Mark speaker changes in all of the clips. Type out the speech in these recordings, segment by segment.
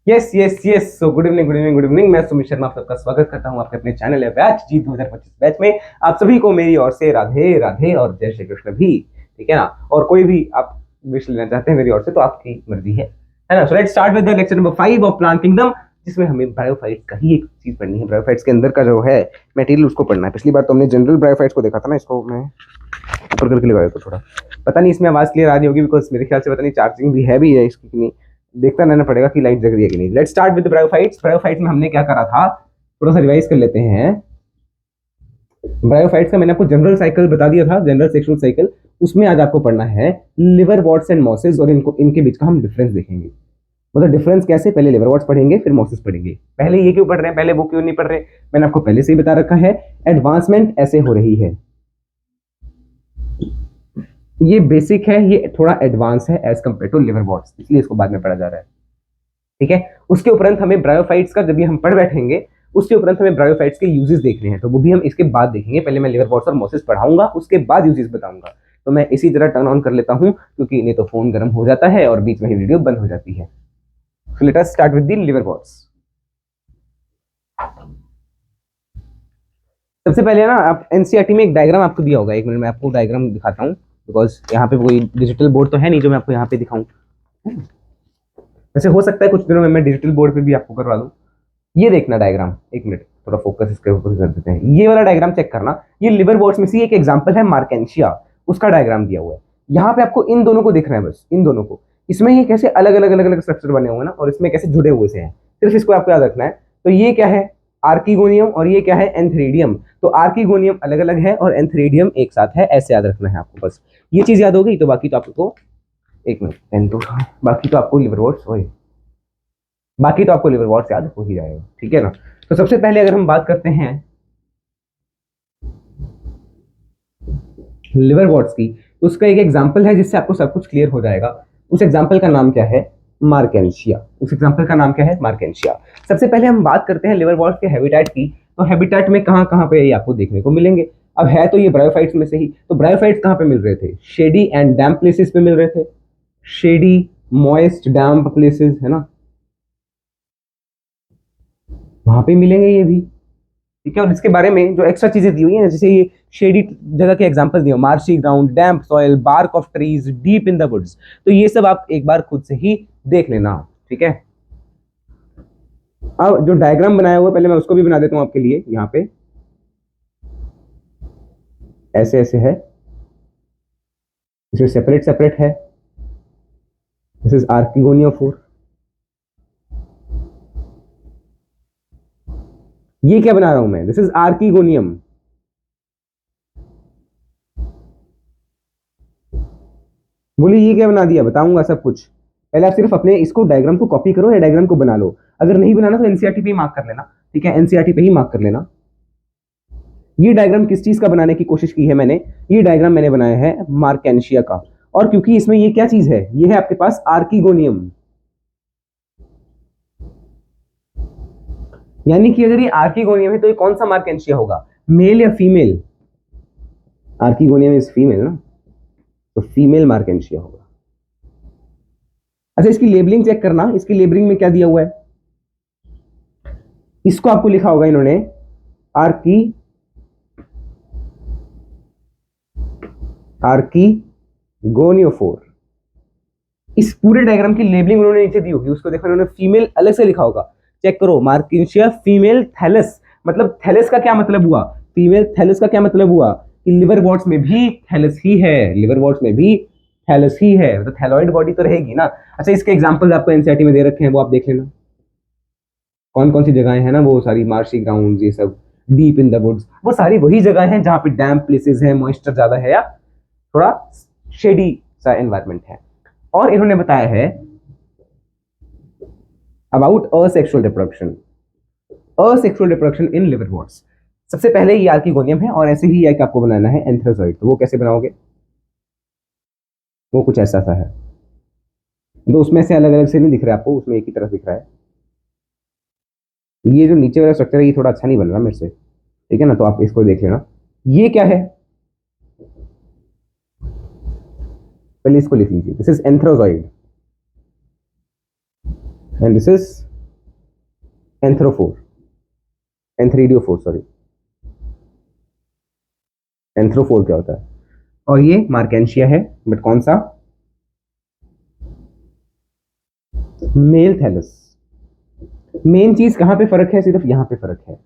Speaker 1: Yes yes yes so good evening good evening good evening. मैं सुमित शर्मा, आप सबका स्वागत करता हूं आपके अपने चैनल है बैच जी 2025 बैच में। आप सभी को मेरी ओर से राधे राधे और जय श्री कृष्ण भी, ठीक है ना। और कोई भी आप विश लेना चाहते हैं मेरी ओर से तो आपकी मर्जी है ना। So let's start with the lecture number 5 of plant kingdom, जिसमें हमें ब्रायोफाइट्स का ही एक चीज पढ़नी है। ब्रायोफाइट्स के अंदर का जो है मटेरियल उसको पढ़ना है। पिछली बार तो हमने जनरल ब्रायोफाइट्स को देखा था ना, इसको मैं ऊपर करके लगाया तो थोड़ा पता नहीं इसमें आवाज क्लियर आ रही होगी, बिकॉज मेरे ख्याल से पता नहीं चार्जिंग भी है इसकी कि नहीं, देखता रहना पड़ेगा कि लाइट जग रही है कि नहीं। Let's start with bryophytes. Bryophytes में हमने क्या करा था, थोड़ा सा रिवाइज कर लेते हैं। ब्रायोफाइट्स का मैंने आपको जनरल साइकिल बता दिया था, जनरल सेक्सुअल साइकिल। उसमें आज आपको पढ़ना है लिवर वॉट्स एंड मॉसेस, और इनके बीच का हम डिफरेंस देखेंगे। मतलब डिफरेंस कैसे, पहले लिवर वॉट्स पढ़ेंगे फिर मॉसेस पढ़ेंगे। पहले ये क्यों पढ़ रहे हैं, पहले वो क्यों नहीं पढ़ रहे, मैंने आपको पहले से ही बता रखा है। एडवांसमेंट ऐसे हो रही है, ये बेसिक है, ये थोड़ा एडवांस है as compare to liverworts, इसलिए इसको बाद में पढ़ा जा रहा है, ठीक है। उसके उपरांत हमें ब्रायोफाइट्स का जब भी हम पढ़ बैठेंगे, उसके उपरांत हमें ब्रायोफाइट्स के यूजेस देखने हैं, तो वो भी हम इसके बाद देखेंगे। पहले मैं लिवर वॉट्स और मॉसेस पढ़ाऊंगा, उसके बाद यूजेस बताऊंगा। तो मैं इसी तरह टर्न ऑन कर लेता हूं, क्योंकि नहीं तो फोन गर्म हो जाता है और बीच में ही वीडियो बंद हो जाती है। So let us start with the liverworts. सबसे पहले ना, आप एनसीईआरटी में एक डायग्राम आपको दिया होगा, एक मिनट में आपको डायग्राम दिखाता हूँ, बिकॉज यहाँ पे कोई डिजिटल बोर्ड तो है नहीं जो मैं आपको यहाँ पे दिखाऊं। वैसे हो सकता है कुछ दिनों में मैं डिजिटल बोर्ड पे भी आपको करवा दूं। ये देखना डायग्राम, एक मिनट थोड़ा फोकस इसके ऊपर कर देते हैं। ये वाला डायग्राम चेक करना, ये लिवर वॉट्स में से एक एग्जांपल है, मार्केंशिया, उसका डायग्राम दिया हुआ है। यहाँ पे आपको इन दोनों को देखना है, बस इन दोनों को। इसमें ये कैसे अलग अलग अलग अलग स्ट्रक्चर बने हुए हैं ना, और इसमें कैसे जुड़े हुए से हैं, सिर्फ इसको आपको याद रखना है। तो ये क्या है, आर्किगोनियम, और ये क्या है, एंथ्रेडियम। तो आर्किगोनियम अलग अलग है और एंथ्रेडियम एक साथ है, ऐसे याद रखना है आपको। बस ये चीज याद हो गई तो बाकी तो आपको, एक मिनट पेन तो, बाकी तो आपको लिवर वॉट्स बाकी तो आपको लिवर वॉट्स याद हो ही जाएगा, ठीक है ना। तो सबसे पहले अगर हम बात करते हैं लिवर वॉट्स की, तो उसका एक एग्जांपल है जिससे आपको सब कुछ क्लियर हो जाएगा। उस एग्जांपल का नाम क्या है, मार्केंशिया। उस एग्जांपल का नाम क्या है, मार्केंशिया। सबसे पहले हम बात करते हैं लिवर वॉट्स के हैबिटेट की। तो हैबिटेट में कहाँ कहाँ पे ये आपको देखने को मिलेंगे। अब है तो ये ब्रायोफाइट्स में से ही, तो ब्रायोफाइट्स कहाँ पे मिल रहे थे, शेडी एंड डैम्प प्लेसेस पे मिल रहे थे। शेडी, मॉइस्ट, डैम्प प्लेसेस, है ना, वहां पे मिलेंगे ये भी, ठीक है। और इसके बारे में जो एक्स्ट्रा चीजें दी हुई हैं, जैसे ये शेडी जगह के एग्जांपल दिए, marshy ground, damp soil, bark of trees, deep in the woods, तो ये सब आप एक बार खुद से ही देख लेना, ठीक है। अब जो डायग्राम बनाया हुआ है, पहले मैं उसको भी बना देता हूं आपके लिए। यहाँ पे ऐसे ऐसे है, इसमें सेपरेट सेपरेट है। This is archegonia 4। ये क्या बना रहा हूं मैं, दिस इज आर्किगोनियम। बोलिए ये क्या बना दिया, बताऊंगा सब कुछ। पहले आप सिर्फ अपने इसको डायग्राम को कॉपी करो या डायग्राम को बना लो। अगर नहीं बनाना तो एनसीईआरटी पे ही मार्क कर लेना, ठीक है, एनसीईआरटी पे ही मार्क कर लेना। ये डायग्राम किस चीज का बनाने की कोशिश की है मैंने, ये डायग्राम मैंने बनाया है मार्केंशिया का। और क्योंकि इसमें ये क्या चीज है, ये है आपके पास आर्किगोनियम। यानी कि अगर ये आर्किगोनियम है तो ये कौन सा मार्केंशिया होगा, मेल या फीमेल। आर्किगोनियम इज फीमेल ना, तो फीमेल मार्केंशिया होगा। अच्छा, इसकी लेबलिंग चेक करना, इसकी लेबलिंग में क्या दिया हुआ है। इसको आपको लिखा होगा इन्होंने आर्किगोनियोफोर। इस पूरे डायग्राम की लेबलिंग उन्होंने नीचे दी होगी, उसको देखो उन्होंने फीमेल अलग से लिखा होगा। चेक करो, मार्केंशिया फीमेल थैलस, मतलब थैलस का क्या मतलब हुआ, फीमेल थैलस का क्या मतलब हुआ कि लिवर वॉट्स में भी थैलस ही है, लिवर वॉट्स में भी थैलस ही है, तो थैलॉइड बॉडी तो रहेगी ना। अच्छा, इसके एग्जांपल्स आपको एनसीईआरटी में दे रखे हैं, वो आप देख लेना कौन कौन सी जगहें हैं ना, वो सारी मार्शी ग्राउंड, ये सब, डीप इन द वुड्स, वो सारी वही जगह हैं जहां पे डैम्प प्लेसेस है, मॉइस्चर ज्यादा है या थोड़ा शेडी सा एनवायरमेंट है। और इन्होंने बताया है about asexual reproduction, asexual reproduction in liverworts. सबसे पहले ये आर्किगोनियम है, और ऐसे ही एक आपको बनाना है एंथ्रोजॉइड। तो वो कैसे बनाओगे, वो कुछ ऐसा सा है, तो उसमें से अलग अलग से नहीं दिख रहा है आपको, उसमें एक ही तरफ दिख रहा है। ये जो नीचे वाला स्ट्रक्चर है ये थोड़ा अच्छा नहीं बन रहा मेरे से, ठीक है ना, तो आप इसको देख लेना। ये क्या है, पहले इसको लिख लीजिए, this is antherozoid and this is antherophore, antheridiophore sorry, antherophore क्या होता है? और ये मार्केंशिया है, बट कौन सा? Mail thallus. मेन चीज कहां पे फर्क है? सिर्फ यहां पे फर्क है।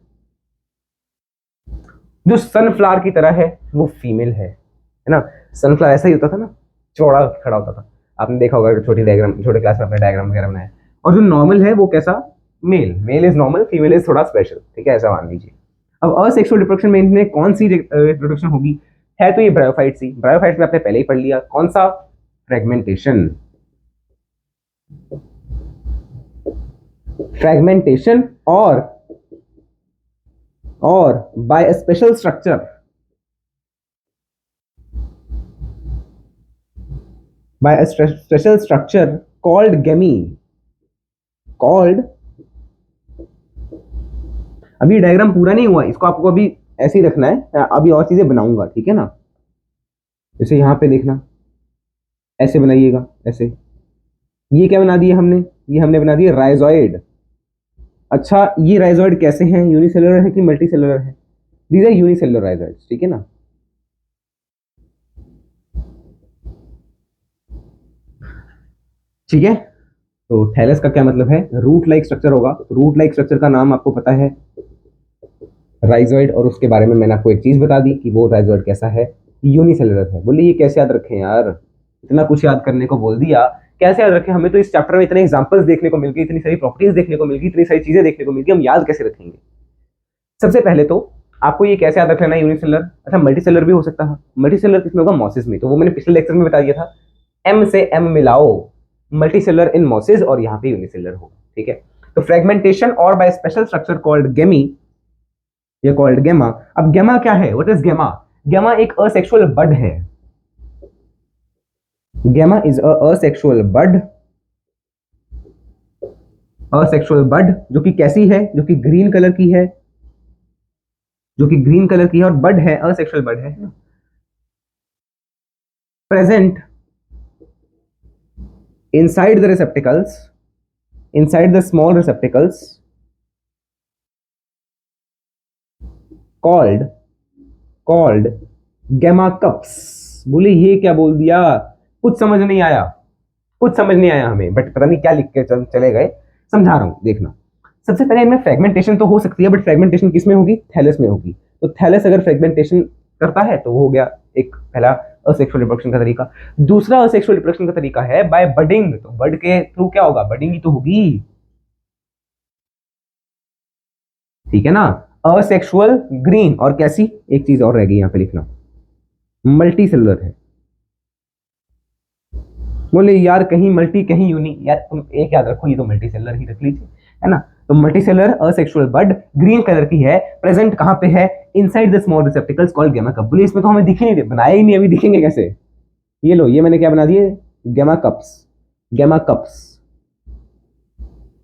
Speaker 1: जो सनफ्लावर की तरह है वो फीमेल है ना? सनफ्लावर ऐसा ही होता था ना, चौड़ा खड़ा होता था। आपने देखा होगा छोटी डायग्राम, छोटे क्लास में अपने डायग्राम वगैरह बनाया। और जो नॉर्मल है वो कैसा? Male. Male is normal, female is थोड़ा स्पेशल, ठीक है, ऐसा मान लीजिए। अब असेक्सुअल रिप्रोडक्शन में इनमें कौन सी रिप्रोडक्शन होगी? है तो ये ब्रायोफाइट्स ही। ब्रायोफाइट्स में आपने पहले ही पढ़ लिया, कौन सा? फ्रेगमेंटेशन। फ्रेगमेंटेशन और by special structure, by a special structure called gamete, called, अभी डायग्राम पूरा नहीं हुआ, इसको आपको अभी ऐसे ही रखना है, अभी और चीजें बनाऊंगा, ठीक है ना? जैसे यहां पे देखना, ऐसे बनाइएगा, ऐसे। ये क्या बना दिया हमने? ये हमने बना दिया राइजोइड। अच्छा, ये राइजोइड कैसे हैं? यूनिसेलुलर है कि मल्टीसेलुलर है? दीज आर यूनिसेलुलर राइजोइड्स, ठीक है ना? ठीक है। तो थैलस का क्या मतलब है? रूट लाइक स्ट्रक्चर होगा। रूट लाइक स्ट्रक्चर का नाम आपको पता है, राइजोइड। और उसके बारे में मैंने आपको एक चीज बता दी कि वो राइजोइड कैसा है, यूनिसेलुलर है। बोले ये कैसे याद रखें यार, इतना कुछ याद करने को बोल दिया, कैसे याद रखें? हमें तो इस चैप्टर में इतने एग्जांपल्स देखने को मिल गई, इतनी सारी प्रॉपर्टीज देखने को मिल गई, इतनी सारी चीजें देखने को मिल गई, हम याद कैसे रखेंगे? सबसे पहले तो आपको ये कैसे याद रख लेना है यूनिसेलुलर। अच्छा, मल्टीसेलुलर भी हो सकता है। मल्टीसेलुलर किसमें होगा? मॉसिस में। तो वो मैंने पिछले लेक्चर में बता दिया था, एम से एम मिलाओ, मल्टीसेलुलर इन मॉसिस, और यहाँ पे यूनिसेलुलर होगा, ठीक है। तो फ्रेगमेंटेशन और बाय स्पेशल स्ट्रक्चर कॉल्ड गेमी, ये कॉल्ड गेमा। अब गेमा क्या है? व्हाट इज गेमा? गेमा एक असेक्सुअल बड है। गेमा इज असेक्सुअल बड, असेक्सुअल बड जो कि कैसी है? जो कि ग्रीन कलर की है, जो कि ग्रीन कलर की है, और बड है, असेक्सुअल बड है। Present inside the receptacles, inside the small receptacles called gamma cups। बोले ये क्या बोल दिया? कुछ समझ नहीं आया, कुछ समझ नहीं आया हमें, बट पता नहीं क्या लिख के चले गए। समझा रहा हूं, देखना। सबसे पहले इनमें फ्रेगमेंटेशन तो हो सकती है, बट फ्रेगमेंटेशन किस में होगी? थैलस में होगी। तो थैलस अगर फ्रेगमेंटेशन करता है तो वो हो गया एक पहला असेक्सुअल रिप्रोडक्शन का तरीका। दूसरा असेक्सुअल रिप्रोडक्शन का तरीका है बाय बडिंग। तो बड के थ्रू क्या होगा? बडिंग ही तो होगी, ठीक है ना? असेक्सुअल ग्रीन, और कैसी? एक चीज और रह गई यहां पे लिखना, मल्टी सेलुलर है। बोले यार कहीं मल्टी कहीं यूनी, यार तुम एक याद रखो, ये तो मल्टी सेलुलर ही रख लीजिए, है ना? तो multi cellular asexual bud, green colour की है, प्रेजेंट कहां पे है? Inside the small receptacles called gemma cup. बोले इसमें तो हमें दिख ही नहीं, बनाया ही नहीं, अभी दिखेंगे कैसे? ये लो, ये मैंने क्या बना दिए? Gemma cups, gemma cups,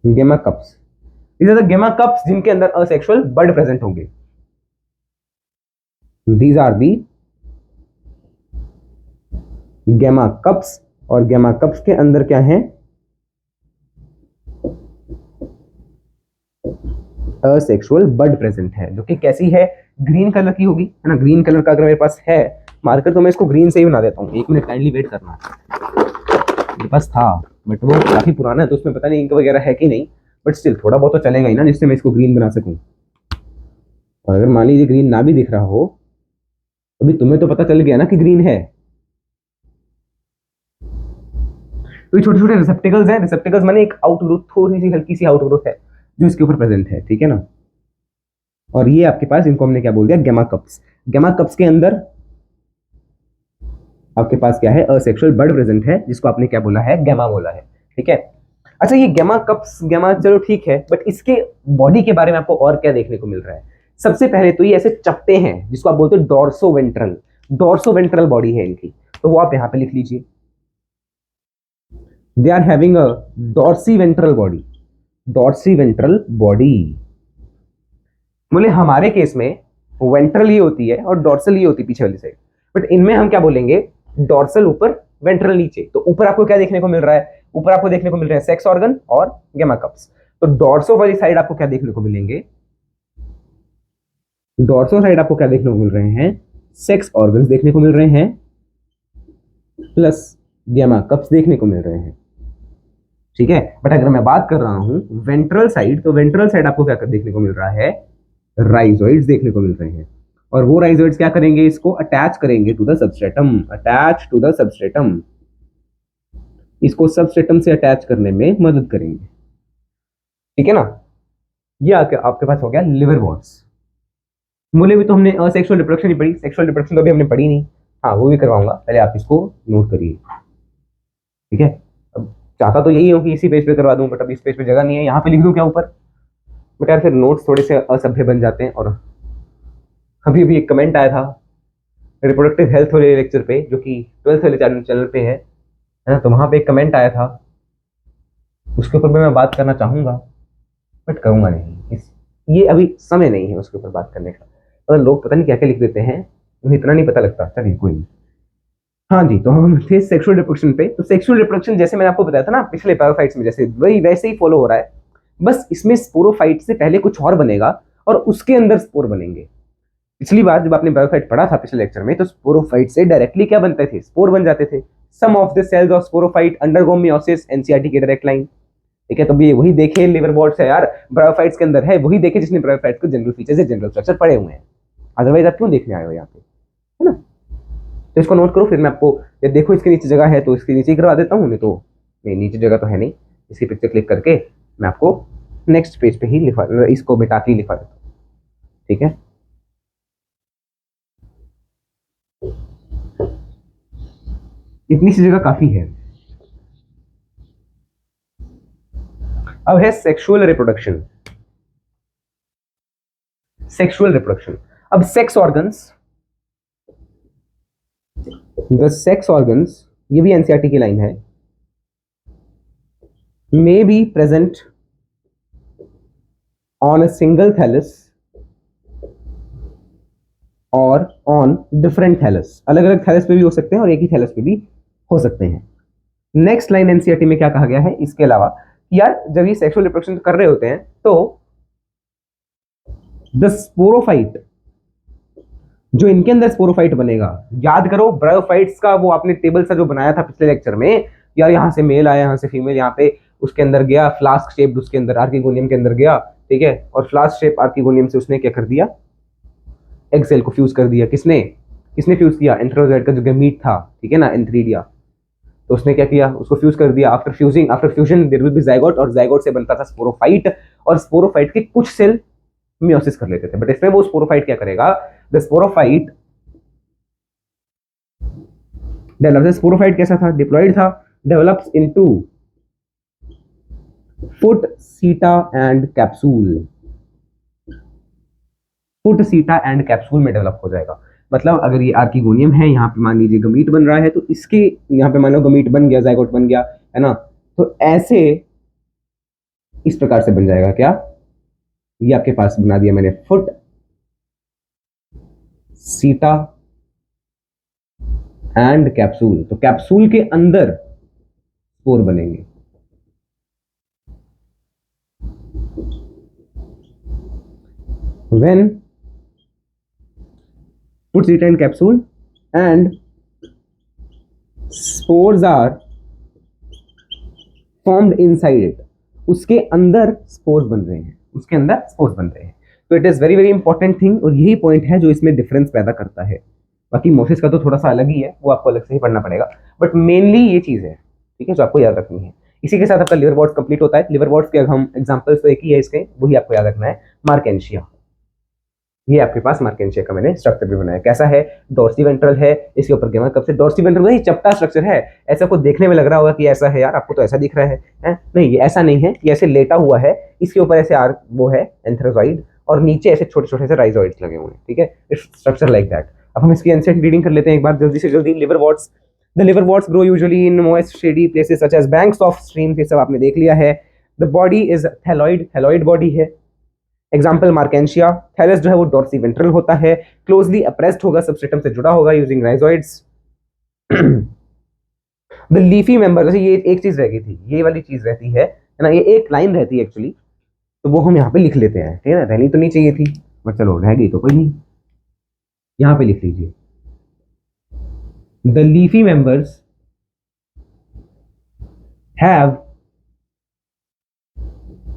Speaker 1: gemma cups. These are the gamma cups जिनके अंदर असेक्सुअल बड प्रेजेंट होंगे। These are the gamma cups, और gamma cups के अंदर क्या है? असेक्सुअल बड प्रेजेंट है, जो कि कैसी है? ग्रीन कलर की होगी, है ना? ग्रीन कलर का अगर मेरे पास है मार्कर तो मैं इसको ग्रीन से ही बना देता हूँ। एक मिनट काइंडली वेट करना, मेरे पास था बट वो काफी पुराना है तो उसमें पता नहीं इंक वगैरह है कि नहीं, बट स्टिल थोड़ा बहुत तो चलेगा ही ना, जिससे मैं इसको ग्रीन बना सकूं। और अगर मान लीजिए ग्रीन ना भी दिख रहा हो तो भी तुम्हें तो पता चल गया ना कि ग्रीन है। तो ये छोटे छोटे रिसेप्टिकल्स हैं। रिसेप्टिकल्स माने एक आउटग्रोथ, थोड़ी सी हल्की सी आउटग्रोथ है जो इसके ऊपर प्रेजेंट है, ठीक है ना? और ये आपके पास, इनको हमने क्या बोल दिया? Gemma cups. गैमा कप्स के अंदर आपके पास क्या है? असेक्सुअल बड प्रेजेंट है, जिसको आपने क्या बोला है? गैमा बोला है, ठीक है। अच्छा, ये गैमा कप्स, गैमा चलो ठीक है, बट इसके बॉडी के बारे में आपको और क्या देखने को मिल रहा है? सबसे पहले तो ये ऐसे चपटे हैं, जिसको आप बोलते हो dorso ventral, dorso ventral body है इनकी। तो वो आप यहां पे लिख लीजिए, they are having a dorsi ventral body, dorsi ventral body. बोले हमारे केस में वेंट्रल ही होती है और डॉर्सल ही होती है पीछे वाली साइड, बट इनमें हम क्या बोलेंगे? डॉर्सल ऊपर, वेंट्रल नीचे। तो ऊपर आपको क्या देखने को मिल रहा है? ऊपर आपको देखने को मिल रहा है सेक्स ऑर्गन और गैमा कप्स। तो डॉर्सो वाली साइड आपको क्या देखने को मिलेंगे, डॉर्सो साइड आपको क्या देखने को मिल रहे हैं, सेक्स ऑर्गन्स देखने को मिल रहे हैं प्लस गैमा कप्स देखने को मिल रहे हैं, ठीक है। बट अगर मैं बात कर रहा हूं वेंट्रल साइड, तो वेंट्रल साइड आपको क्या देखने को मिल रहा है, राइजोइड्स देखने को मिल रहे हैं। और वो राइजोइड्स क्या करेंगे, इसको अटैच करेंगे to the substratum, attach to the substratum, इसको सबस्ट्रेटम से अटैच करने में मदद करेंगे, ठीक है ना। ये आपके पास हो गया लिवर वॉट्स। बोले भी तो हमने सेक्सुअल रिप्रोडक्शन ही पढ़ी, सेक्सुअल रिप्रोडक्शन तो अभी हमने पढ़ी नहीं। हाँ वो भी करवाऊंगा, पहले आप इसको नोट करिए, ठीक है। अब चाहता तो यही हो कि इसी पेज पे करवा दूं, बट अब इस पेज पे जगह नहीं है, यहाँ पे लिख दूं क्या ऊपर, बट यार फिर नोट्स थोड़े से असभ्य बन जाते हैं। और अभी अभी एक कमेंट आया था रिप्रोडक्टिव हेल्थ वाले लेक्चर पे, जो कि 12th वाले चैनल पे है ना, तो वहाँ पे एक कमेंट आया था, उसके ऊपर मैं बात करना चाहूँगा बट करूँगा नहीं, ये अभी समय नहीं है उसके ऊपर बात करने का। और लोग पता नहीं क्या क्या लिख देते हैं, उन्हें इतना नहीं पता लगता, चलिए कोई नहीं। हाँ जी, तो हम थे सेक्सुअल रिप्रोडक्शन पे। तो सेक्सुअल रिप्रोडक्शन जैसे मैंने आपको बताया था ना पिछले पैराफाइट्स में, जैसे वही वैसे ही फॉलो हो रहा है, बस इसमें स्पोरोफाइट से पहले कुछ और बनेगा और उसके अंदर स्पोर बनेंगे। पिछली बार जब आपने बायोफाइट पढ़ा था पिछले लेक्चर में, तो स्पोरोफाइट से डायरेक्टली क्या बनते थे, स्पोर बन जाते थे। Some of the cells of sporophyte undergo meiosis, NCERT की डायरेक्ट लाइन, ठीक है। तो ये वही देखे लिवर वॉट्स है यार, ब्रायोफाइट्स के अंदर है, वही देखे जिसने ब्रायोफाइट्स के जनरल फीचर्स या जनरल स्ट्रक्चर पढ़े हुए हैं, अदरवाइज आप क्यों देखने आए हो यहाँ पे, है ना। तो इसको नोट करो, फिर मैं आपको ये देखो इसके नीचे जगह है तो इसके नीचे ही करवा देता हूँ, नहीं तो नहीं नीचे जगह तो है नहीं, इसकी पिक्चर क्लिक करके मैं आपको नेक्स्ट पेज पे ही लिखा, इसको मिटा के लिखा देता हूँ, ठीक है। इतनी सी जगह काफी है। अब है सेक्सुअल रिप्रोडक्शन, सेक्सुअल रिप्रोडक्शन। अब sex organs, the sex organs, ये भी एनसीईआरटी की लाइन है, may be present on a single thallus और on different thallus, अलग अलग थैलस पे भी हो सकते हैं और एक ही थैलस पे भी हो सकते हैं। नेक्स्ट लाइन एनसीईआरटी में क्या कहा गया है इसके अलावा, यार जब ये सेक्सुअल रिप्रोडक्शन कर रहे होते हैं तो द स्पोरोफाइट, जो इनके अंदर स्पोरोफाइट बनेगा, याद करो ब्रायोफाइट्स का वो आपने टेबल सा जो बनाया था पिछले लेक्चर में, यार यहाँ से मेल आया, यहाँ से फीमेल, यहाँ पे उसके अंदर गया फ्लास्क शेप, उसके अंदर आर्किगोनियम के अंदर गया, ठीक है। और फ्लास्क शेप आर्किगोनियम से उसने क्या कर दिया, एग सेल को फ्यूज कर दिया। किसने किसने फ्यूज किया, एंथेरोजोइड का जो गैमीट था, ठीक है ना, एंथ्रीडिया, तो उसने क्या किया, उसको फ्यूज कर दिया। After fusing, after fusion there will be zygote, और जाइगोट से बनता था स्पोरोफाइट, और स्पोरोफाइट के कुछ सेल मियोसिस कर लेते थे। बट इसमें वो स्पोरोफाइट क्या करेगा, द स्पोरोफाइट डेवलप्स, स्पोरोफाइट कैसा था, डिप्लॉयड था, डेवलप्स इनटू फुट, सीटा एंड कैप्सूल, फुट, सीटा एंड कैप्सूल में डेवलप हो जाएगा। मतलब अगर ये आर्किगोनियम है, यहाँ पे मान लीजिए गमीट बन रहा है, तो इसके यहाँ पे मान लो गमीट बन गया, जाइगोट बन गया, है ना, तो ऐसे इस प्रकार से बन जाएगा क्या, ये आपके पास बना दिया मैंने फुट, सीटा एंड कैप्सूल। तो कैप्सूल के अंदर स्पोर बनेंगे। when foot, seed and capsule and spores are formed inside it, उसके अंदर स्पोर्स बन रहे हैं, उसके अंदर स्पोर्स बन रहे हैं। तो it is very very important thing, और यही पॉइंट है जो इसमें डिफरेंस पैदा करता है। बाकी मोसिस का तो थोड़ा सा अलग ही है, वो आपको अलग से ही पढ़ना पड़ेगा, बट मेनली ये चीज है, ठीक है, जो आपको याद रखनी है। इसी के साथ आपका लिवर वॉट्स कंप्लीट होता है। लिवर वॉट्स के हम एग्जांपल्स तो एक ही है इसके, वही आपको याद रखना है, मार्केंशिया। ये आपके पास मार्केंशिया का मैंने स्ट्रक्चर भी बनाया, कैसा है, डॉर्सी वेंट्रल है, इसके ऊपर गेमा कब से, डॉर्सी वेंट्रल वही चपटा स्ट्रक्चर है। ऐसा को देखने में लग रहा होगा कि ऐसा है, यार आपको तो ऐसा दिख रहा है? नहीं, ये ऐसा नहीं है, ये ऐसे लेटा हुआ है, इसके ऊपर ऐसे आर वो है एंथेरोजॉइड, और नीचे ऐसे छोटे छोटे से राइजोइड्स लगे हुए हैं, ठीक है, इट्स स्ट्रक्चर लाइक दैट। अब हम इसकी एंशिएंट रीडिंग कर लेते हैं एक बार जल्दी से जल्दी। Liverworts, the liverworts grow usually in moist shady places such as banks of streams, ये सब आपने देख लिया है। The body is thalloid, thalloid body है। एग्जाम्पल मार्केंशिया, थैलस जो है वो डॉर्सी वेंट्रल होता है, क्लोजली अप्रेस्ड होगा, सबस्ट्रेटम से जुड़ा होगा using rhizoids. The leafy member, जैसे ये एक चीज रह गई थी, ये वाली चीज रहती है ना, ये एक लाइन रहती है एक्चुअली, तो वो हम यहाँ पे लिख लेते हैं, ठीक है ना। रहनी तो नहीं चाहिए थी, बट चलो रह गई तो कोई नहीं। यहाँ पे लिख लीजिए, the leafy members have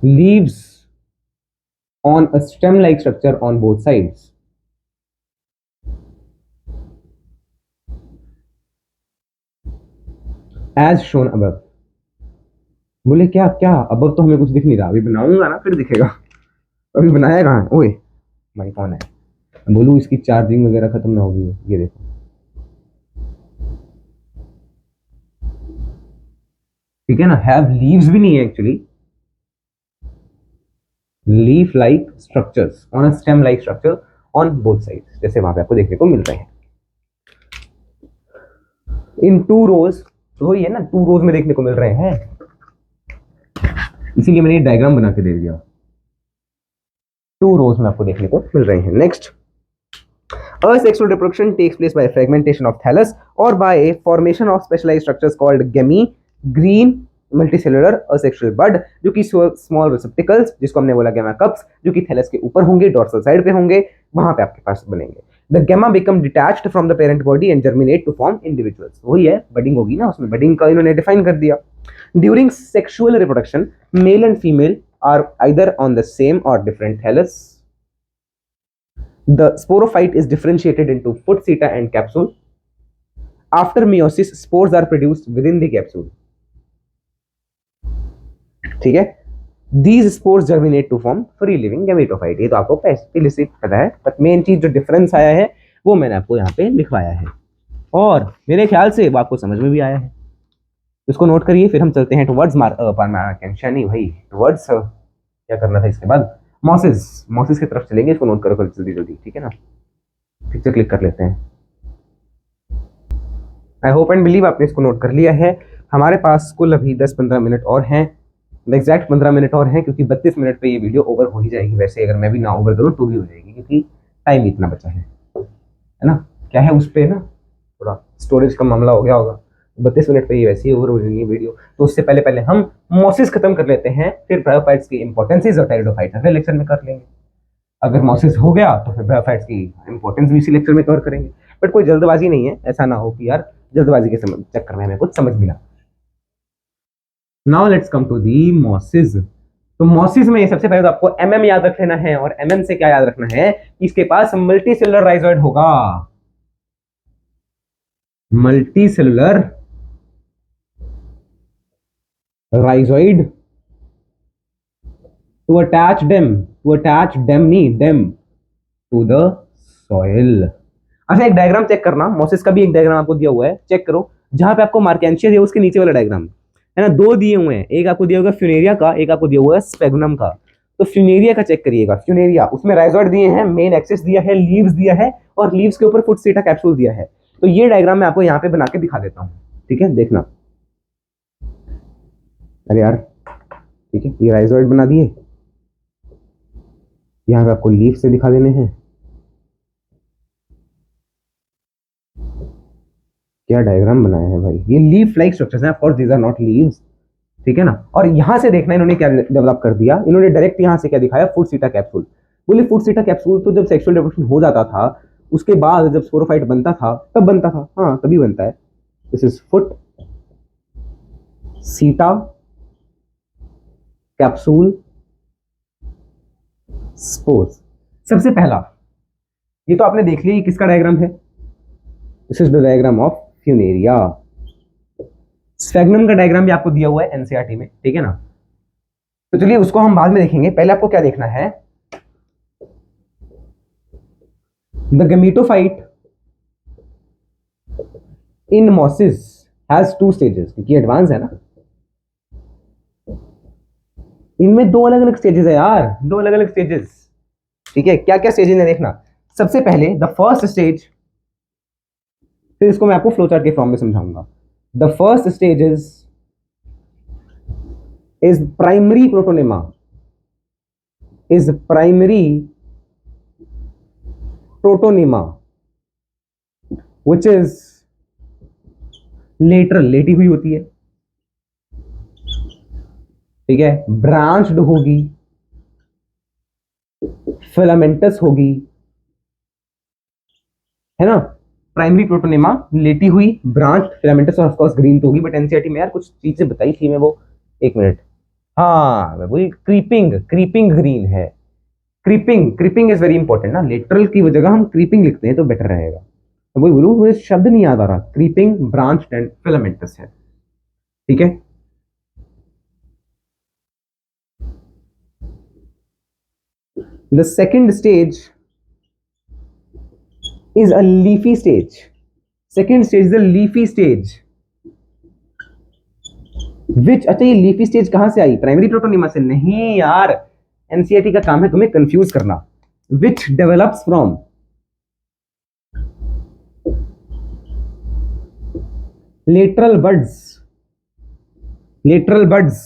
Speaker 1: leaves on a stem-like structure on both sides. As shown above. बोले क्या क्या, अब तो हमें कुछ दिख नहीं रहा, अभी बनाऊंगा ना फिर दिखेगा। अभी बनाया कहाँ है? ओए भाई कौन है? बोलूँ इसकी चार्जिंग वगैरह खत्म ना होगी। ये देखो, ठीक है ना। हैव लीव्स भी नहीं है actually, leaf like structures on a stem like structure on both sides, जैसे वहां पे आपको देखने को मिल रहे हैं। इन टू रोज, तो वही है ना, टू रोज में देखने को मिल रहे हैं, इसीलिए मैंने डायग्राम बना के दे दिया। टू रोज में आपको देखने को मिल रहे हैं। Next, asexual reproduction takes place by fragmentation of thallus or by formation of specialized structures called gamete, green multicellular asexual bud, जो कि स्मॉल रिसेप्टिकल्स, जिसको हमने बोला गैमा कप्स, जो कि थैलस के ऊपर होंगे, डोर्सल साइड पे होंगे, वहां पे आपके पास बनेंगे। The gemma become detached from the parent body and germinate to form individuals. वही है, बडिंग होगी ना, उसमें बडिंग का इन्होंने डिफाइन कर दिया। During sexual reproduction male and female are either on the same और different thallus. The sporophyte is differentiated into foot, seta and capsule. After meiosis, spores are produced within the capsule. ठीक है, these spores germinate to form free living gametophyte. ये तो आपको पहले से पता है, बट मेन चीज जो डिफरेंस आया है वो मैंने आपको यहाँ पे लिखवाया है, और मेरे ख्याल से वो आपको समझ में भी आया है। इसको नोट करिए, फिर हम चलते हैं टुवर्ड्स नहीं भाई, टुवर्ड्स क्या करना था इसके बाद, मॉसिस की तरफ चलेंगे। इसको नोट करो जल्दी जल्दी, ठीक है ना। पिक्चर क्लिक कर लेते हैं। आई होप एंड बिलीव आपने इसको नोट कर लिया है। हमारे पास कुल अभी 10-15 मिनट और हैं, एग्जैक्ट 15 मिनट और हैं, क्योंकि 32 मिनट पे ये वीडियो ओवर हो ही जाएगी। वैसे अगर मैं भी ना ओवर करूँ तो भी हो जाएगी, क्योंकि टाइम इतना बचा है ना। क्या है उस पर ना, थोड़ा स्टोरेज का मामला हो गया होगा। 32 मिनट पे ये वैसे ही ओवर हो जाएगी वीडियो। तो उससे पहले हम मॉसिस खत्म कर लेते हैं, फिर ब्रायोफाइट्स की इंपॉर्टेंसेस और टेरिडोफाइट्स अगले लेक्चर में कर लेंगे। अगर मॉसिस हो गया तो फिर ब्रायोफाइट्स की इंपॉर्टेंस भी इसी लेक्चर में कवर करेंगे। बट कोई जल्दबाजी नहीं है, ऐसा ना हो कि यार जल्दबाजी के चक्कर में हमें कुछ समझ मिला। Now let's come to the mosses. तो मॉसिस में सबसे पहले तो आपको एमएम याद रख लेना है, और एमएम से क्या याद रखना है कि इसके पास मल्टी सेलुलर राइजोइड होगा। Multi cellular rhizoid to attach them to the soil. अच्छा, एक डायग्राम चेक करना, मॉसिस का भी एक डायग्राम आपको दिया हुआ है, चेक करो। जहां पे आपको मार्केंशिया दिया उसके नीचे वाला डायग्राम है ना, दो दिए हुए हैं, एक आपको दिया होगा फ्यूनेरिया का, एक आपको दिया हुआ है स्पेगुनम का। तो फ्यूनेरिया का चेक करिएगा। फ्यूनेरिया, उसमें राइजोइड दिए हैं, मेन एक्सिस दिया है, लीव्स दिया है, और लीव्स के ऊपर फुट सीटा कैप्सूल दिया है। तो ये डायग्राम मैं आपको यहाँ पे बना के दिखा देता हूँ, ठीक है, देखना। अरे यार, ठीक है, ये राइजोइड बना दिए, यहाँ पे आपको लीव से दिखा देने हैं। क्या डायग्राम बनाया है भाई, ये लीफ लाइक स्ट्रक्चर्स हैं, of course these are not leaves, ठीक है ना। और यहां से देखना इन्होंने क्या डेवलप कर दिया, इन्होंने डायरेक्ट यहां से क्या दिखाया, फुट सीटा कैप्सूल। बोले फुट सीटा कैप्सूल तो जब सेक्सुअल रिप्रोडक्शन हो जाता था, उसके बाद जब स्पोरोफाइट बनता था तब बनता था, हाँ तभी बनता है। दिस इज फुट सीटा कैप्सूल स्पोर्स। सबसे पहला ये तो आपने देख लिया, किसका डायग्राम है, this is the diagram of Funaria. स्फेग्नम का डायग्राम भी आपको दिया हुआ है एनसीईआरटी में, ठीक है ना। तो चलिए उसको हम बाद में देखेंगे, पहले आपको क्या देखना है, the gametophyte in mosses has 2 stages, क्योंकि एडवांस है ना। इनमें 2 अलग अलग स्टेजेस है यार, 2 अलग अलग स्टेजेस, ठीक है। क्या क्या स्टेजेस है देखना। सबसे पहले द फर्स्ट स्टेज, फिर इसको मैं आपको फ्लोचार्ट के फॉर्म में समझाऊंगा। The first stage is primary protonema, which is lateral, लेटी हुई होती है, ठीक है, ब्रांच्ड होगी, फिलामेंटस होगी, है ना। प्राइमरी प्रोटोनेमा लेटी हुई, ब्रांच फिलामेंटस और ऑफ कोर्स ग्रीन तो होगी, बट एनसीईआरटी में यार कुछ चीजें बताई थी मैं वो, एक मिनट। हाँ वही क्रीपिंग, क्रीपिंग ग्रीन है। Creeping, creeping is very important ना, लेटरल की जगह हम क्रीपिंग लिखते हैं तो बेटर रहेगा। तो वही बोलूँ, मुझे शब्द नहीं याद आ रहा, क्रीपिंग ब्रांच एंड फिलामेंटस है, ठीक है। The second stage is a leafy stage. Second stage is a leafy stage. Which, अच्छा ये लीफी स्टेज कहां से आई, प्राइमरी प्रोटोनिमा से नहीं यार, एनसीईआरटी का काम है तुम्हें कंफ्यूज करना। Which develops from lateral buds, lateral buds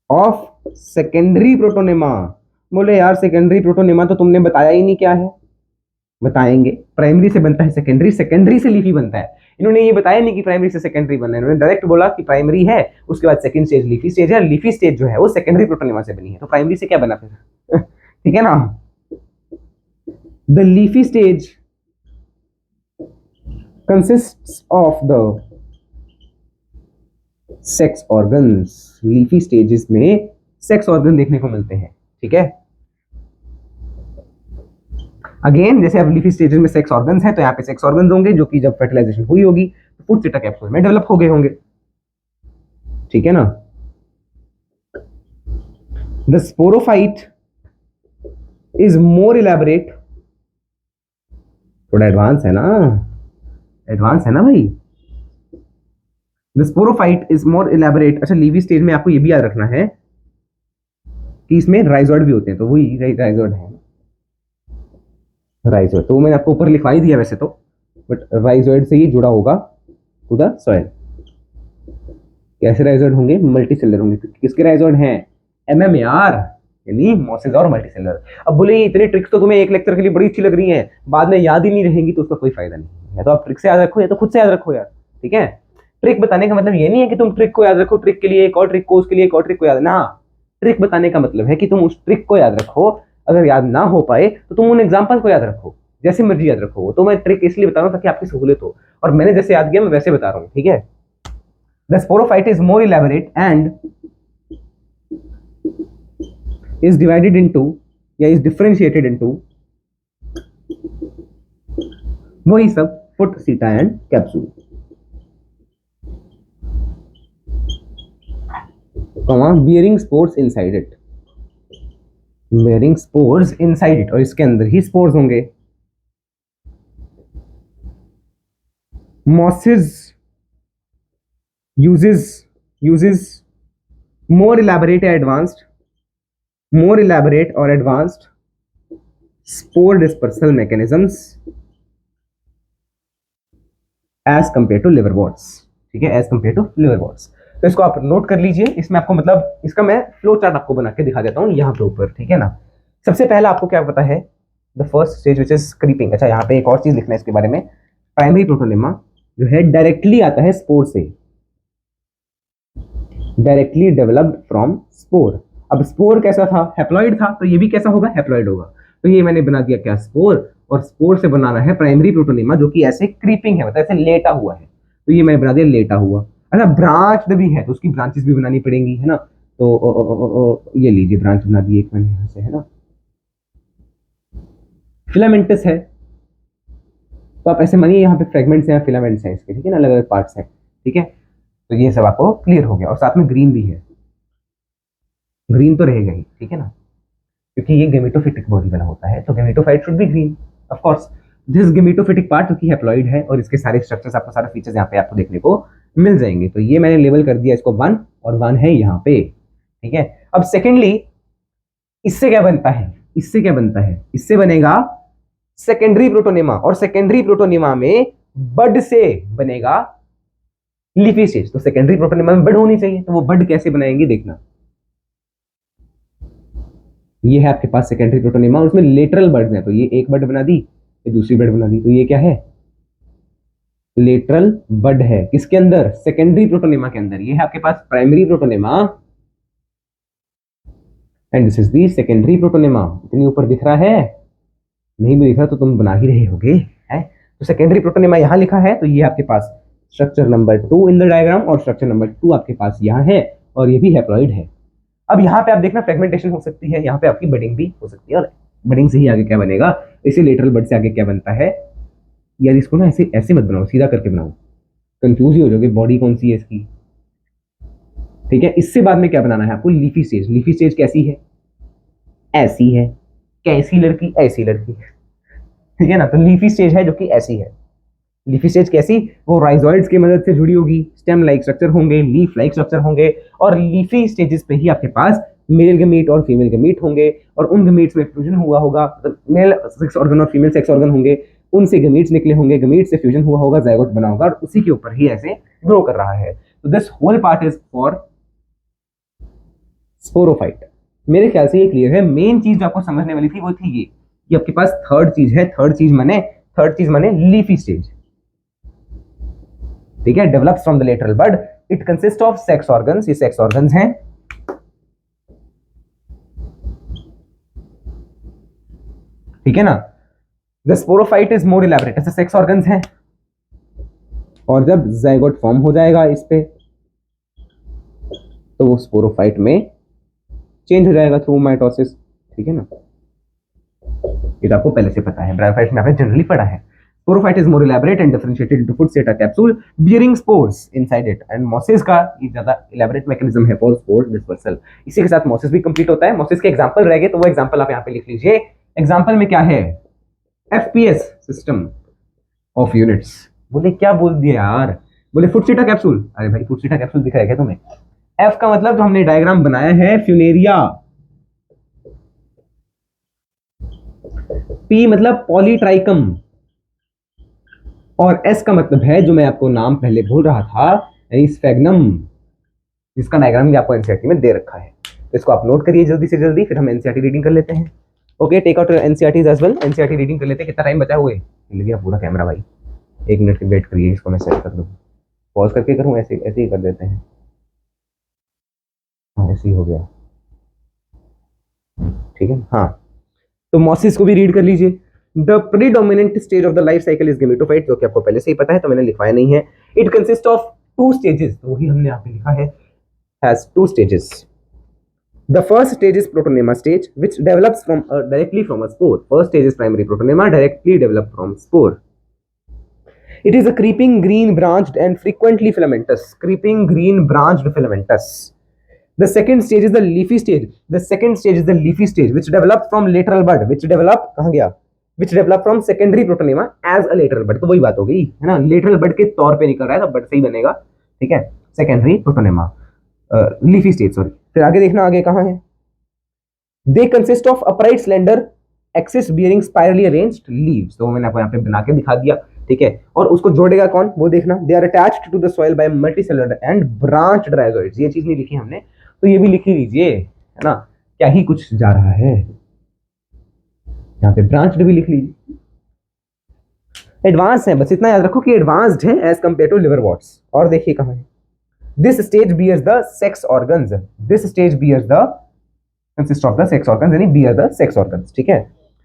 Speaker 1: of secondary protonema। बोले यार सेकेंडरी प्रोटोनिमा तो तुमने बताया ही नहीं क्या है, बताएंगे। प्राइमरी से बनता है सेकेंडरी, सेकेंडरी से लीफी बनता है। इन्होंने ये बताया नहीं कि प्राइमरी से सेकेंडरी बनना है, इन्होंने डायरेक्ट बोला कि प्राइमरी है, उसके बाद सेकंड स्टेज लीफी स्टेज है, लीफी स्टेज जो है वो सेकेंडरी प्रोटोनिमा से बनी है, तो प्राइमरी से क्या बना फिर ठीक है ना। The leafy stage consists of the sex organs. Leafy stages में सेक्स ऑर्गन देखने को मिलते हैं, ठीक है। अगेन जैसे अब लीफी स्टेजेस में सेक्स ऑर्गन्स हैं, तो यहाँ पे सेक्स ऑर्गन्स होंगे जो कि जब फर्टिलाइजेशन हुई होगी तो फूड सिटा कैप्सूल में डेवलप हो गए होंगे, ठीक है ना। The sporophyte is more elaborate, थोड़ा एडवांस है ना, एडवांस है ना भाई। The sporophyte is more elaborate. अच्छा लीवी स्टेज में आपको ये भी याद रखना है कि इसमें राइजोइड भी होते हैं, तो वही राइजोइड है, राइजोइड तो मैंने आपको ऊपर लिखवा ही दिया वैसे तो, बट राइजोइड से ही जुड़ा होगा टू द सॉइल। कैसे राइजोइड होंगे, मल्टी सेलर होंगे। किसके राइजोइड हैं, एमएमआर यानी मॉसेज और मल्टी सेलर। अब बोले इतनी ट्रिक्स तो तुम्हें एक लेक्चर के लिए बड़ी अच्छी लग रही हैं, बाद में याद ही नहीं रहेंगी तो उसका कोई फायदा नहीं है। तो आप ट्रिक से याद रखो या तो खुद से याद रखो यार, ठीक है। ट्रिक बताने का मतलब ये नहीं है कि तुम ट्रिक को याद रखो, ट्रिक के लिए एक और ट्रिक को, उसके लिए एक और ट्रिक को याद ना। ट्रिक बताने का मतलब है कि तुम उस ट्रिक को याद रखो, अगर याद ना हो पाए तो तुम उन एग्जाम्पल को याद रखो, जैसे मर्जी याद रखो। तो मैं ट्रिक इसलिए बता रहा हूँ ताकि आपकी सहूलियत हो, और मैंने जैसे याद किया मैं वैसे बता रहा हूँ, ठीक है। The sporophyte is more elaborate and is divided into या is differentiated into वही सब फुट सीटा एंड कैप्सूल, कमा bearing spores inside it, bearing spores inside it, और इसके अंदर ही स्पोर्स होंगे। Mosses uses more elaborate advanced, more elaborate or advanced spore dispersal mechanisms as compared to liverworts, ठीक है, as compared to liverworts। तो इसको आप नोट कर लीजिए, इसमें आपको मतलब इसका मैं फ्लो चार्ट आपको बना के दिखा देता हूँ यहाँ पे ऊपर, ठीक है ना। सबसे पहला आपको क्या पता है, the first stage which is creeping. अच्छा यहाँ पे एक और चीज लिखना है इसके बारे में, प्राइमरी प्रोटोनेमा जो है डायरेक्टली आता है स्पोर से, डायरेक्टली डेवलप्ड फ्रॉम स्पोर। अब स्पोर कैसा था, हैप्लॉइड था, तो ये भी कैसा होगा, हैप्लॉइड होगा। तो ये मैंने बना दिया क्या, स्पोर, और स्पोर से बनाना है प्राइमरी प्रोटोनेमा जो कि ऐसे क्रीपिंग है, मतलब ऐसे लेटा हुआ है, तो ये मैंने बना दिया लेटा हुआ। अच्छा ब्रांच भी है तो उसकी ब्रांचेस भी बनानी पड़ेंगी, है ना। तो ये लीजिए ब्रांच बना दी एक मैंने यहाँ से, है ना। फिलामेंटस है, तो आप ऐसे मानिए यहाँ पे फ्रेगमेंट्स हैं, फिलामेंट्स हैं इसके, ठीक है ना, अलग अलग पार्ट्स हैं, ठीक है। तो ये सब आपको क्लियर हो गया, और साथ में ग्रीन भी है, ग्रीन तो रहेगा ही, ठीक है ना, क्योंकि ये गेमेटोफिटिक बॉडी बना होता है, तो gametophyte should be green of course. This gametophytic part जो कि हैप्लॉइड है, और इसके सारे स्ट्रक्चर्स आपको, सारे फीचर्स यहाँ पे आपको देखने को मिल जाएंगे। तो ये मैंने लेबल कर दिया इसको 1, और 1 है यहाँ पे, ठीक है। अब सेकेंडली इससे क्या बनता है, इससे क्या बनता है, इससे बनेगा सेकेंडरी प्रोटोनेमा, और सेकेंडरी प्रोटोनेमा में बड से बनेगा लीफी स्टेज। तो सेकेंडरी प्रोटोनेमा में बड होनी चाहिए, तो वो बड कैसे बनाएंगे देखना। ये है आपके पास सेकेंडरी प्रोटोनेमा, और उसमें लेटरल बर्ड्स हैं, तो ये एक बड बना दी, ये दूसरी बड बना दी, तो ये क्या है, लेटरल बड है। किसके अंदर, सेकेंडरी प्रोटोनेमा के अंदर। ये है आपके पास primary protonema, and this is the secondary protonema. इतनी ऊपर दिख रहा है? नहीं भी दिख रहा तो तुम बना ही रहे होगे, है? तो सेकेंडरी प्रोटोनेमा यहाँ लिखा है, तो ये आपके पास structure number 2 in the diagram, और स्ट्रक्चर नंबर 2 आपके पास यहाँ है, और ये भी हैप्लॉइड है। अब यहाँ पे आप देखना फ्रेगमेंटेशन हो सकती है, यहाँ पे आपकी बडिंग भी हो सकती है, और बडिंग से ही आगे क्या बनेगा, इसी लेटरल बड से आगे क्या बनता है। यार इसको ना ऐसे ऐसे मत बनाओ, सीधा करके बनाओ, कंफ्यूज ही हो जाओगे बॉडी कौन सी है इसकी। ठीक है, इससे बाद में क्या बनाना है आपको, लीफी स्टेज। लीफी स्टेज कैसी है? ऐसी है। कैसी लड़की? ऐसी लड़की। ठीक है ना, तो लीफी स्टेज है जो कि ऐसी है। लीफी स्टेज कैसी? वो राइजोइड्स की मदद से जुड़ी होगी, स्टेम लाइक स्ट्रक्चर होंगे, लीफ लाइक स्ट्रक्चर होंगे, और लीफी स्टेजेस पे ही आपके पास मेल गमीट और फीमेल गमीट होंगे, और उन गमीट्स में फ्यूजन हुआ होगा, मतलब मेल सेक्स ऑर्गन और फीमेल सेक्स ऑर्गन होंगे, उनसे गमीट्स निकले होंगे, गमीट से फ्यूजन हुआ होगा, जायगोट बना होगा, और उसी के ऊपर ही ऐसे ग्रो कर रहा है। तो this whole part is for sporophyte. मेरे ख्याल से ये क्लियर है। मेन चीज जो आपको समझने वाली थी वो थी ये आपके पास थर्ड चीज है। थर्ड चीज माने लीफी स्टेज। ठीक है, develops from the lateral bud, it consist of sex organs. ये सेक्स ऑर्गन्स हैं, ठीक है ना। The sporophyte is more elaborate, ऐसे सेक्स ऑर्गन्स हैं, और जब जाइगोट फॉर्म हो जाएगा इस पे, तो वो स्पोरोफाइट में चेंज हो जाएगा थ्रू माइटोसिस। ठीक है ना, ये तो आपको पहले से पता है, ब्रायोफाइट में आपने जनरली पढ़ा है। Sporophyte is more elaborate and differentiated into Footseta capsule bearing spores inside it, and mosses का ये ज्यादा elaborate mechanism है for spore dispersal। इसी के साथ mosses भी complete होता है। mosses के एग्जांपल रह गए, तो वो एग्जांपल आप यहाँ पे लिख लीजिए। एग्जांपल में क्या है? FPS system of units. बोले क्या बोल दिया यार? बोले फुटसीटा कैप्सूल। अरे भाई फुटसीटा कैप्सूल दिख रहा है क्या तुम्हें? एफ का मतलब जो हमने डायग्राम बनाया है फ्यूनेरिया, पी मतलब पॉलीट्राइकम, और एस का मतलब है जो मैं आपको नाम पहले बोल रहा था, स्फेग्नम, जिसका डायग्राम भी आपको एनसीईआरटी में दे रखा है। तो इसको आप नोट करिए जल्दी से जल्दी, फिर हम एनसीईआरटी रीडिंग कर लेते हैं। Okay, take out NCERTs as well. NCERT reading कर लेते हैं। कितना टाइम बचा हुआ है? मिल गया पूरा कैमरा भाई। 1 मिनट की वेट करिए, इसको मैं सेट कर दूँ। पॉज करके करूँ? ऐसे ऐसे ही कर देते हैं। हाँ ऐसे ही हो गया, ठीक है। हाँ, तो मॉसिस को भी रीड कर लीजिए। The predominant stage of the life cycle is gametophyte, जो कि आपको पहले से ही पता है, तो मैंने लिखवाया नहीं है। इट कंसिस्ट ऑफ 2 स्टेजेस, तो वही हमने यहाँ पे लिखा है, has 2 stages. The first stage is protonema stage, which develops from directly from a spore. First stage is primary protonema, directly developed from spore. It is a creeping green branched and frequently filamentous. Creeping green branched filamentous. The second stage is the leafy stage. The second stage is the leafy stage, which developed from lateral bud. Which developed कहाँ गया? Which developed from secondary protonema as a lateral bud. तो वही बात हो गई है ना, lateral bud के तौर पे निकल रहा है, तो bud से ही बनेगा। ठीक है, secondary protonema, leafy stage sorry. फिर आगे देखना, आगे कहाँ है? They consist of upright slender axis bearing spirally arranged leaves। तो मैंने आपको यहाँ पे बना के दिखा दिया, ठीक है। और उसको जोड़ेगा कौन, वो देखना। They are attached to the soil by multicellular and branched rhizoids. ये चीज नहीं लिखी हमने, तो ये भी लिख लीजिए, है ना। क्या ही कुछ जा रहा है यहाँ पे, ब्रांच्ड भी लिख लीजिए। एडवांस है, बस इतना याद रखो कि एडवांस्ड है एज कंपेयर टू लिवरवॉर्ट्स। और देखिए कहाँ है, this stage bears the sex organs. This stage bears the consist of the sex organs, यानी bear the sex organs। ठीक है।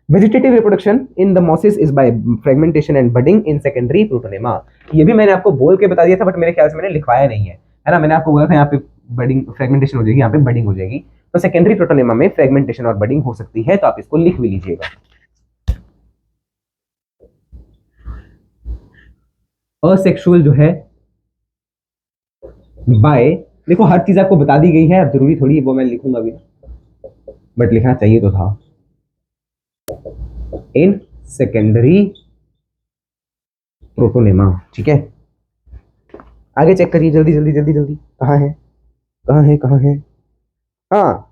Speaker 1: Vegetative reproduction in the mosses is by fragmentation and budding in secondary protonema। ये भी मैंने आपको बोल के बता दिया था, बट मेरे ख्याल से मैंने लिखवाया नहीं है ना। मैंने आपको बोला था यहाँ पे बडिंग फ्रेगमेंटेशन हो जाएगी, यहाँ पे बडिंग हो जाएगी। तो सेकेंडरी प्रोटोनेमा में फ्रेगमेंटेशन और बडिंग हो सकती है, तो आप इसको लिख भी लीजिएगा। असेक्सुअल जो है बाय, देखो हर चीज आपको बता दी गई है, अब जरूरी थोड़ी वो मैं लिखूंगा भी, बट लिखना चाहिए तो था। इन सेकेंडरी प्रोटोनेमा, ठीक है। आगे चेक करिए जल्दी जल्दी जल्दी जल्दी, कहाँ है कहाँ है कहाँ है? हाँ,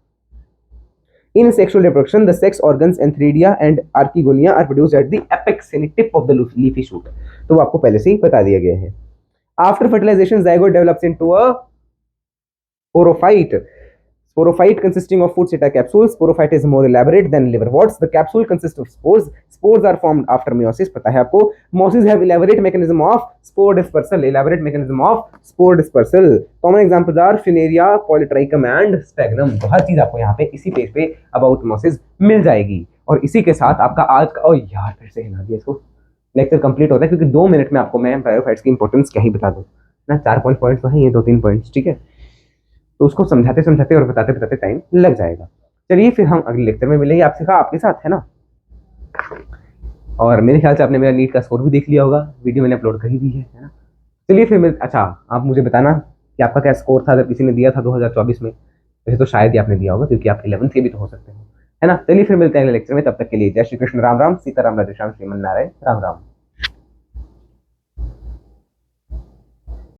Speaker 1: in sexual reproduction the sex organs antheridia and archegonia are produced at the apex यानी tip of the leafy shoot। तो वो आपको पहले से ही बता दिया गया है। After fertilization zygote develops into a sporophyte। Sporophyte consisting of food seta capsules. Sporophyte is more elaborate than liverworts. The capsule consists of spores. Spores are formed after meiosis. पता है आपको. Meiosis have elaborate mechanism of spore dispersal. Elaborate mechanism of spore dispersal. Common examples are Funaria, Polytrichum and Sphagnum. तो हर चीज आपको यहाँ पे इसी page पे about meiosis मिल जाएगी. और इसी के साथ आपका आज का, ओ यार फिर से हिला दिया इसको, लेक्चर कंप्लीट होता है, क्योंकि 2 मिनट में आपको मैं ब्रायोफाइट्स की इंपॉर्टेंस क्या ही बता दूँ ना. 4 पॉइंट्स तो हैं, ये 2-3 पॉइंट्स, ठीक है. तो उसको समझाते समझाते और बताते बताते टाइम लग जाएगा. चलिए फिर हम अगले लेक्चर में मिलेंगे. आपसे कहा आपके साथ है ना. और मेरे ख्याल से आपने मेरा नीट का स्कोर भी देख लिया होगा, वीडियो मैंने अपलोड करी भी है ना. चलिए फिर अच्छा, आप मुझे बताना कि आपका क्या स्कोर था, अगर किसी ने दिया था 2024 में. वैसे तो शायद ही आपने दिया होगा, क्योंकि आप 11th के भी तो हो सकते हो, है ना. चलिए फिर मिलते हैं अगले लेक्चर में. तब तक के लिए जय श्री कृष्ण, राम राम, सीताराम, राधे श्याम, श्रीमन नारायण, राम राम.